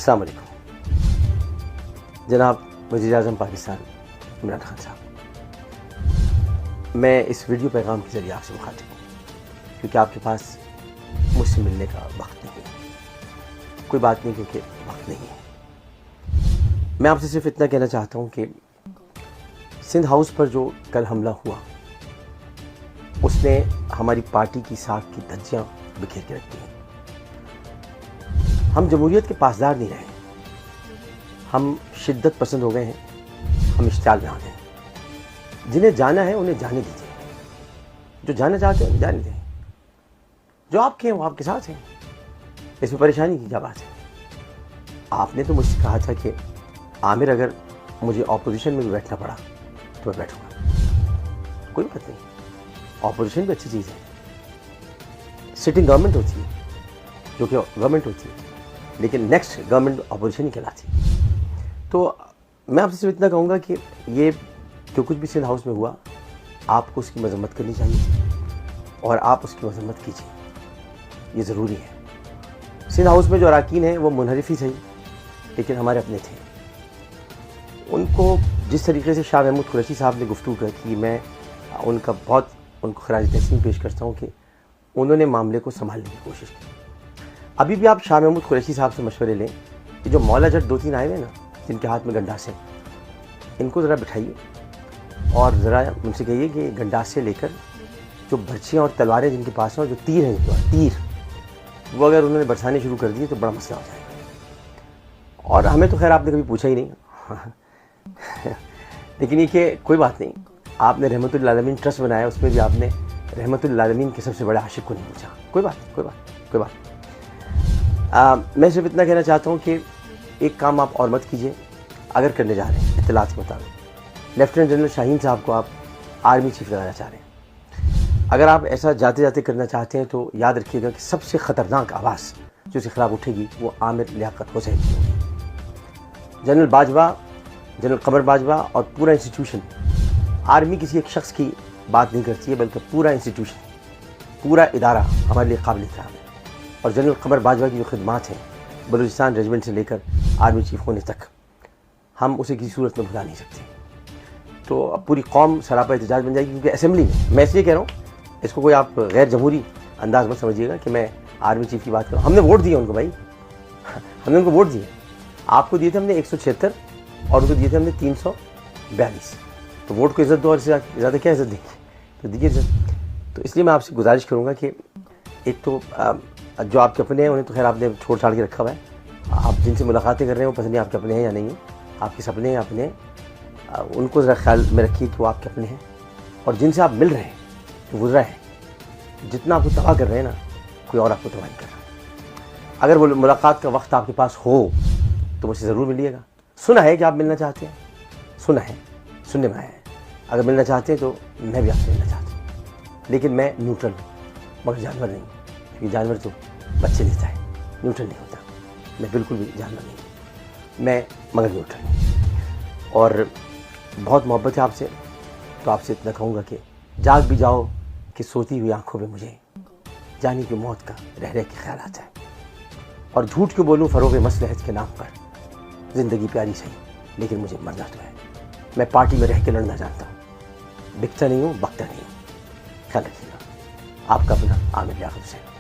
अस्सलाम वालेकुम जनाब वज़ीर आज़म पाकिस्तान इमरान खान साहब, मैं इस वीडियो पैगाम के ज़रिए आपसे मुखातिब हूँ क्योंकि आपके पास मुझसे मिलने का वक्त नहीं है। कोई बात नहीं, क्योंकि वक्त नहीं है। मैं आपसे सिर्फ इतना कहना चाहता हूँ कि सिंध हाउस पर जो कल हमला हुआ उसने हमारी पार्टी की साख की धज्जियाँ बिखेर के रख दी हैं। हम जमहूरियत के पासदार नहीं रहे, हम शिद्दत पसंद हो गए हैं, हम इश्तियाल में आ गए हैं। जिन्हें जाना है उन्हें जाने दीजिए, जो जाना चाहते हैं जाने दें, जो आपके हैं वो आपके साथ हैं, इसमें परेशानी की क्या बात है। आपने तो मुझसे कहा था कि आमिर अगर मुझे ऑपोजिशन में भी बैठना पड़ा तो मैं बैठूंगा, कोई बात नहीं, ऑपोजिशन भी अच्छी चीज़ है, सिटिंग गवर्नमेंट होती है जो कि गवर्नमेंट होती है, लेकिन नेक्स्ट गवर्नमेंट ऑपोजिशन ही कहलाती है। तो मैं आपसे सिर्फ इतना कहूँगा कि ये जो कुछ भी सिंध हाउस में हुआ आपको उसकी मजम्मत करनी चाहिए और आप उसकी मजम्मत कीजिए, ये ज़रूरी है। सिंध हाउस में जो अरकान हैं वो मुनहरिफ ही सही, लेकिन हमारे अपने थे। उनको जिस तरीके से शाह महमूद कुरैशी साहब ने गुफ्तगू की, मैं उनका बहुत उनको खराज तहसीन पेश करता हूँ कि उन्होंने मामले को संभालने की कोशिश की। अभी भी आप शाह महमूद कुरैशी साहब से मशवरे लें कि जो मौला जट 2-3 आए हुए ना, जिनके हाथ में गंडासे, इनको ज़रा बिठाइए और ज़रा उनसे कहिए कि गंडासे लेकर जो बर्छियाँ और तलवारें जिनके पास हैं और जो तीर हैं, जो तीर वो अगर उन्होंने बरसाने शुरू कर दिए तो बड़ा मसला हो जाएगा। और हमें तो खैर आपने कभी पूछा ही नहीं लेकिन ये कि कोई बात नहीं, आपने रहमतुल आलमीन ट्रस्ट बनाया, उसमें भी आपने रहमतुल आलमीन के सबसे बड़े आशिक को नहीं पूछा। कोई बात कोई बात। मैं सिर्फ इतना कहना चाहता हूँ कि एक काम आप और मत कीजिए अगर करने जा रहे हैं। इत्तलात के मुताबिक लेफ्टिनेंट जनरल शाहीन साहब को आप आर्मी चीफ लगाना चाह रहे हैं। अगर आप ऐसा जाते जाते करना चाहते हैं तो याद रखिएगा कि सबसे ख़तरनाक आवाज़ जो इसके खिलाफ उठेगी वो आमिर लियाकत हुसैन की होगी। जनरल बाजवा, जनरल कमर बाजवा और पूरा इंस्टीट्यूशन, आर्मी किसी एक शख्स की बात नहीं करती है बल्कि पूरा इंस्टीट्यूशन, पूरा इदारा हमारे लिए काबिल एहतराम है। और जनरल कमर बाजवा की जो खिदमात हैं बलूचिस्तान रेजिमेंट से लेकर आर्मी चीफ होने तक, हम उसे किसी सूरत में भुला नहीं सकते। तो अब पूरी कौम सरापा एहतजाज बन जाएगी, क्योंकि असेंबली में, मैं इसलिए कह रहा हूँ, इसको कोई आप गैर जमहूरी अंदाज मत समझिएगा कि मैं आर्मी चीफ की बात कर रहा हूँ। हमने वोट दिए उनको भाई, हमने उनको वोट दिए। आपको दिए थे हमने 176 और उनको दिए थे हमने 342। तो वोट को इज़्ज़त दो, और इससे ज़्यादा क्या इज़्ज़त देंगे, तो दीजिए इज़्ज़त। तो इसलिए मैं आपसे गुजारिश करूँगा कि एक तो जो आपके अपने हैं उन्हें तो खैर आपने छोड़ छाड़ के रखा हुआ है, आप जिनसे मुलाकातें कर रहे हैं वो पता नहीं आपके अपने हैं या नहीं हैं, आपके सपने हैं अपने, उनको ज़रा ख्याल में रखिए कि वो आपके अपने हैं। और जिनसे आप मिल रहे हैं जो गुजरा है, जितना आपको तबाह कर रहे हैं ना, कोई और आपको तबाह नहीं कर रहा। अगर वो मुलाकात का वक्त आपके पास हो तो मुझसे ज़रूर मिलिएगा। सुना है कि आप मिलना चाहते हैं, सुना है, सुनने में आया है। अगर मिलना चाहते हैं तो मैं भी आपसे मिलना चाहता हूँ, लेकिन मैं न्यूट्रल हूँ, मगर जानवर नहीं, क्योंकि जानवर तो बच्चे देता है, न्यूट्रल नहीं होता। मैं बिल्कुल भी जानवर नहीं, मैं मगर न्यूट्रल हूँ। और बहुत मोहब्बत है आपसे, तो आपसे इतना कहूँगा कि जाग भी जाओ कि सोती हुई आंखों में मुझे जाने की मौत का रह रह के ख्याल आता है। और झूठ क्यों बोलूँ फ़रोग़ मसलहत के नाम पर, ज़िंदगी प्यारी सही लेकिन मुझे मरना तो है। मैं पार्टी में रह के लड़ना जानता हूँ, बिकता नहीं हूँ, बकता नहीं हूँ। ख्याल रखिएगा। आपका अपना आमिर लियाकत हुसैन।